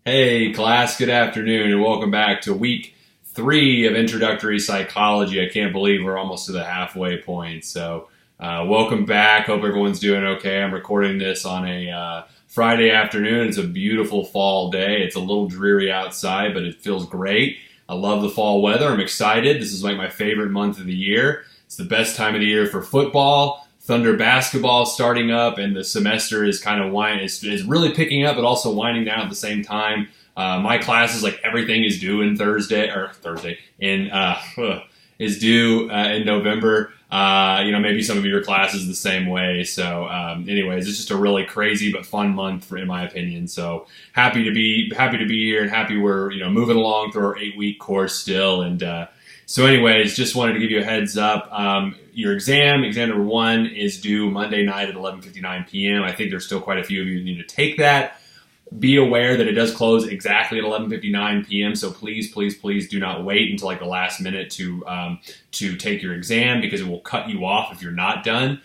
Hey class, good afternoon and welcome back to week 3 of introductory psychology. I can't believe we're almost to the halfway point. So welcome back. Hope everyone's doing okay. I'm recording this on a Friday afternoon. It's a beautiful fall day. It's a little dreary outside, but it feels great. I love the fall weather. I'm excited. This is like my favorite month of the year. It's the best time of the year for football. Thunder basketball starting up, and the semester is kind of is really picking up, but also winding down at the same time. My classes, like everything, is due in is due in November. Maybe some of your classes the same way. So, anyways, it's just a really crazy but fun month, in my opinion. So happy to be here, and happy we're moving along through our 8-week course still, and. So anyways, just wanted to give you a heads up. Your exam number 1 is due Monday night at 11:59 p.m. I think there's still quite a few of you who need to take that. Be aware that it does close exactly at 11:59 p.m. So please do not wait until like the last minute to take your exam, because it will cut you off if you're not done.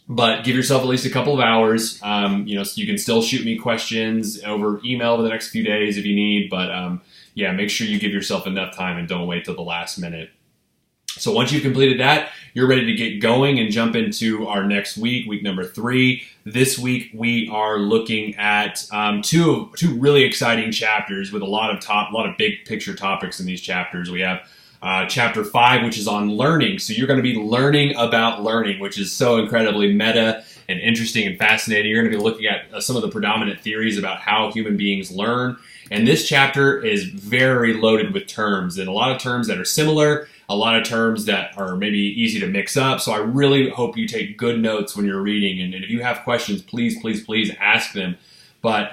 But give yourself at least a couple of hours. So you can still shoot me questions over email over the next few days if you need. But make sure you give yourself enough time and don't wait till the last minute. So once you've completed that, you're ready to get going and jump into our next week number 3. This week we are looking at two really exciting chapters with a lot of big picture topics in these chapters. We have Chapter 5, which is on learning. So you're going to be learning about learning, which is so incredibly meta and interesting and fascinating. You're going to be looking at some of the predominant theories about how human beings learn. And this chapter is very loaded with terms, and a lot of terms that are similar, a lot of terms that are maybe easy to mix up. So I really hope you take good notes when you're reading. And if you have questions, please ask them. But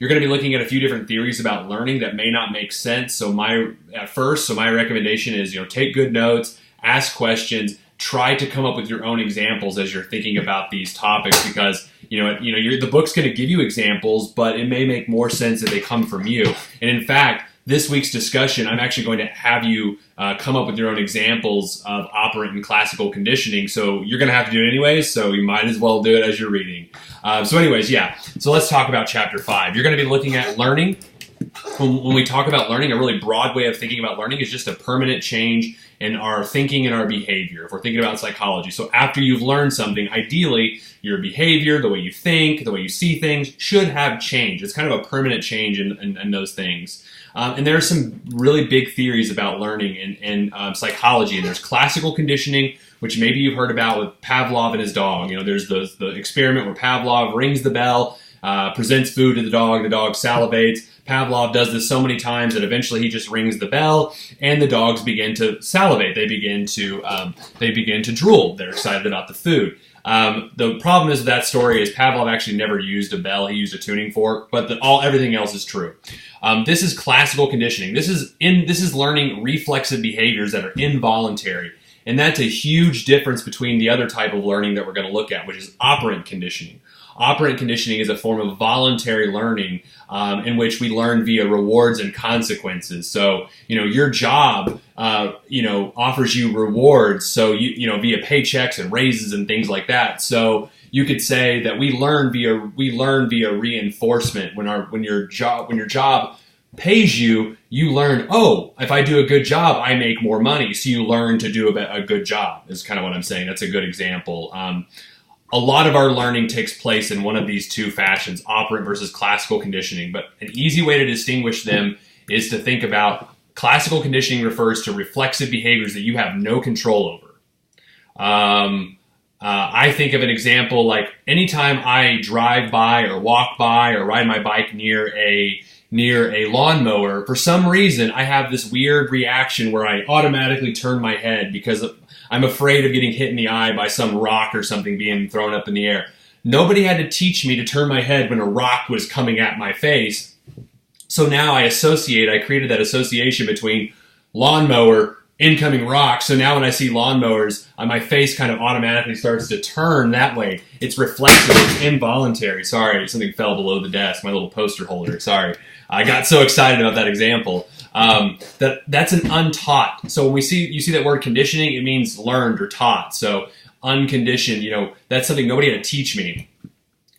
you're going to be looking at a few different theories about learning that may not make sense. So my recommendation is, take good notes, ask questions, try to come up with your own examples as you're thinking about these topics, because the book's going to give you examples, but it may make more sense if they come from you. And in fact, this week's discussion, I'm actually going to have you come up with your own examples of operant and classical conditioning. So you're going to have to do it anyways, so you might as well do it as you're reading. So let's talk about Chapter 5. You're going to be looking at learning. When we talk about learning, a really broad way of thinking about learning is just a permanent change in our thinking and our behavior, if we're thinking about psychology. So after you've learned something, ideally, your behavior, the way you think, the way you see things, should have changed. It's kind of a permanent change in those things. And there are some really big theories about learning in psychology. And there's classical conditioning, which maybe you've heard about with Pavlov and his dog. There's the experiment where Pavlov rings the bell, presents food to the dog salivates. Pavlov does this so many times that eventually he just rings the bell, and the dogs begin to salivate. They begin to drool. They're excited about the food. The problem is with that story is Pavlov actually never used a bell. He used a tuning fork, but everything else is true. This is classical conditioning. This is learning reflexive behaviors that are involuntary. And that's a huge difference between the other type of learning that we're going to look at, which is operant conditioning. Operant conditioning is a form of voluntary learning in which we learn via rewards and consequences. So, your job, offers you rewards. So, via paychecks and raises and things like that. So you could say that we learn via reinforcement. When your job pays you, you learn, if I do a good job, I make more money. So you learn to do a good job is kind of what I'm saying. That's a good example. A lot of our learning takes place in one of these two fashions, operant versus classical conditioning. But an easy way to distinguish them is to think about classical conditioning refers to reflexive behaviors that you have no control over. I think of an example like anytime I drive by or walk by or ride my bike near a lawnmower, for some reason I have this weird reaction where I automatically turn my head because I'm afraid of getting hit in the eye by some rock or something being thrown up in the air. Nobody had to teach me to turn my head when a rock was coming at my face. So now I created that association between lawnmower, incoming rock. So now when I see lawnmowers, my face kind of automatically starts to turn that way. It's reflexive, it's involuntary. Sorry, something fell below the desk, my little poster holder. Sorry. I got so excited about that example. That's an untaught. So when you see that word conditioning, it means learned or taught. So unconditioned, that's something nobody had to teach me.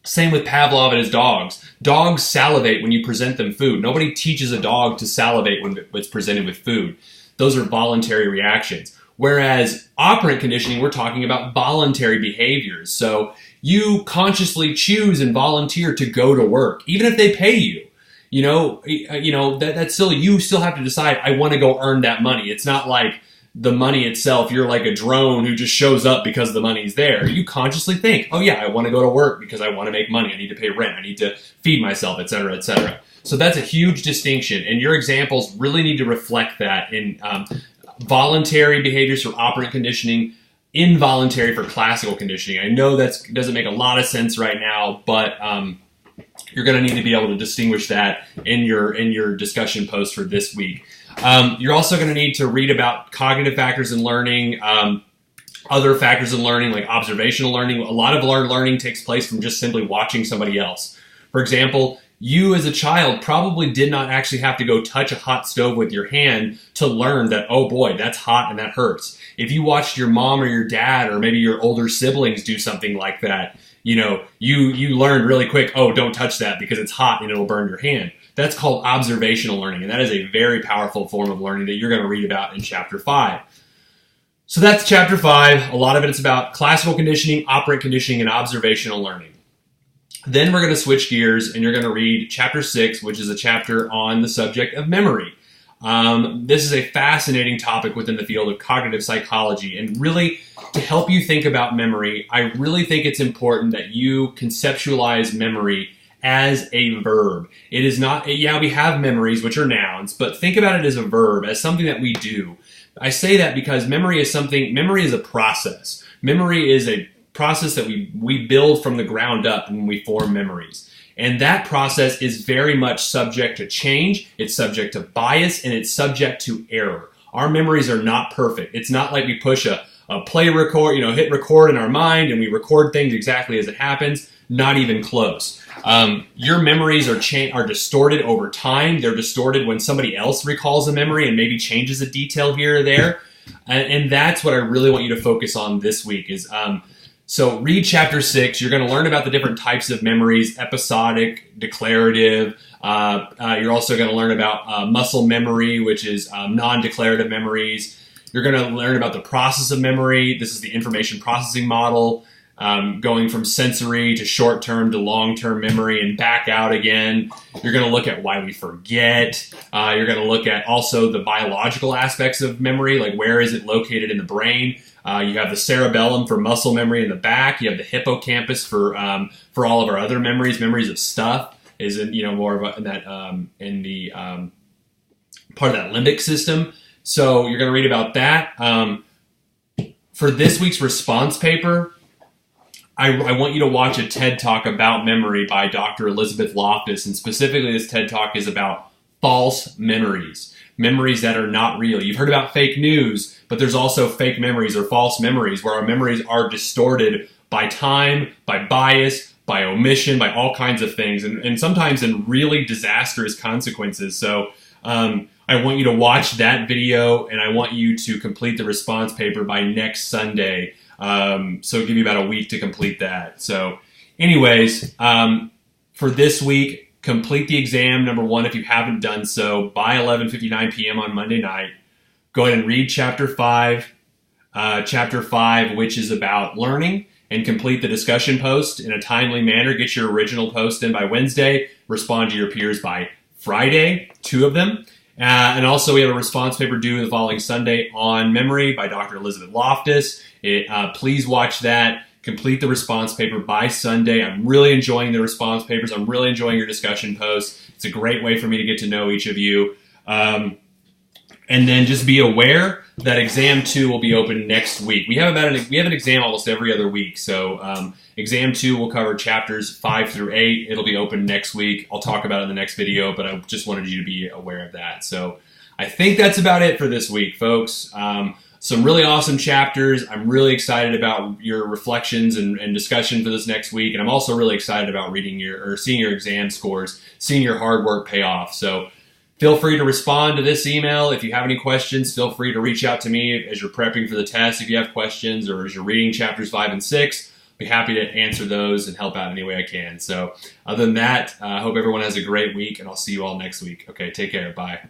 Same with Pavlov and his dogs. Dogs salivate when you present them food. Nobody teaches a dog to salivate when it's presented with food. Those are voluntary reactions. Whereas operant conditioning, we're talking about voluntary behaviors. So you consciously choose and volunteer to go to work, even if they pay you. That's still, you still have to decide, I want to go earn that money. It's not like the money itself, you're like a drone who just shows up because the money's there. You consciously think, oh yeah, I want to go to work because I want to make money. I need to pay rent. I need to feed myself, et cetera, et cetera. So that's a huge distinction. And your examples really need to reflect that in voluntary behaviors for operant conditioning, involuntary for classical conditioning. I know that doesn't make a lot of sense right now, but you're going to need to be able to distinguish that in your discussion post for this week. You're also going to need to read about cognitive factors in learning, other factors in learning like observational learning. A lot of our learning takes place from just simply watching somebody else. For example, you as a child probably did not actually have to go touch a hot stove with your hand to learn that, oh boy, that's hot and that hurts. If you watched your mom or your dad or maybe your older siblings do something like that, you learned really quick, oh, don't touch that because it's hot and it'll burn your hand. That's called observational learning, and that is a very powerful form of learning that you're going to read about in Chapter 5. So that's Chapter 5. A lot of it is about classical conditioning, operant conditioning, and observational learning. Then we're going to switch gears, and you're going to read Chapter 6, which is a chapter on the subject of memory. This is a fascinating topic within the field of cognitive psychology, and really, to help you think about memory, I really think it's important that you conceptualize memory as a verb. It is not, yeah, we have memories, which are nouns, but think about it as a verb, as something that we do. I say that because memory is a process. Memory is a process that we build from the ground up when we form memories. And that process is very much subject to change, it's subject to bias, and it's subject to error. Our memories are not perfect. It's not like we push a play record, hit record in our mind and we record things exactly as it happens. Not even close. Your memories are distorted over time. They're distorted when somebody else recalls a memory and maybe changes a detail here or there. And that's what I really want you to focus on this week is, so read Chapter 6. You're going to learn about the different types of memories, episodic, declarative. You're also going to learn about muscle memory, which is non-declarative memories. You're going to learn about the process of memory. This is the information processing model. Going from sensory to short-term to long-term memory and back out again. You're going to look at why we forget. You're going to look at also the biological aspects of memory, like where is it located in the brain. You have the cerebellum for muscle memory in the back. You have the hippocampus for all of our other memories of stuff is more of in the part of that limbic system. So you're going to read about that. For this week's response paper, I want you to watch a TED Talk about memory by Dr. Elizabeth Loftus, and specifically this TED Talk is about false memories that are not real. You've heard about fake news, but there's also fake memories or false memories where our memories are distorted by time, by bias, by omission, by all kinds of things, and sometimes in really disastrous consequences. So I want you to watch that video, and I want you to complete the response paper by next Sunday. So it'll give you about a week to complete that. So anyways, for this week, complete the exam, number 1, if you haven't done so, by 11:59 p.m. on Monday night. Go ahead and read Chapter 5, which is about learning, and complete the discussion post in a timely manner. Get your original post in by Wednesday. Respond to your peers by Friday, 2 of them. And also we have a response paper due the following Sunday on memory by Dr. Elizabeth Loftus. Please watch that. Complete the response paper by Sunday. I'm really enjoying the response papers. I'm really enjoying your discussion posts. It's a great way for me to get to know each of you. And then just be aware that exam 2 will be open next week. We have an exam almost every other week. So exam 2 will cover chapters 5 through 8. It'll be open next week. I'll talk about it in the next video, but I just wanted you to be aware of that. So I think that's about it for this week, folks. Some really awesome chapters. I'm really excited about your reflections and discussion for this next week. And I'm also really excited about seeing your exam scores, seeing your hard work pay off. So feel free to respond to this email. If you have any questions, feel free to reach out to me as you're prepping for the test if you have questions, or as you're reading chapters 5 and 6. be happy to answer those and help out any way I can. So other than that, I hope everyone has a great week, and I'll see you all next week. Okay, take care. Bye.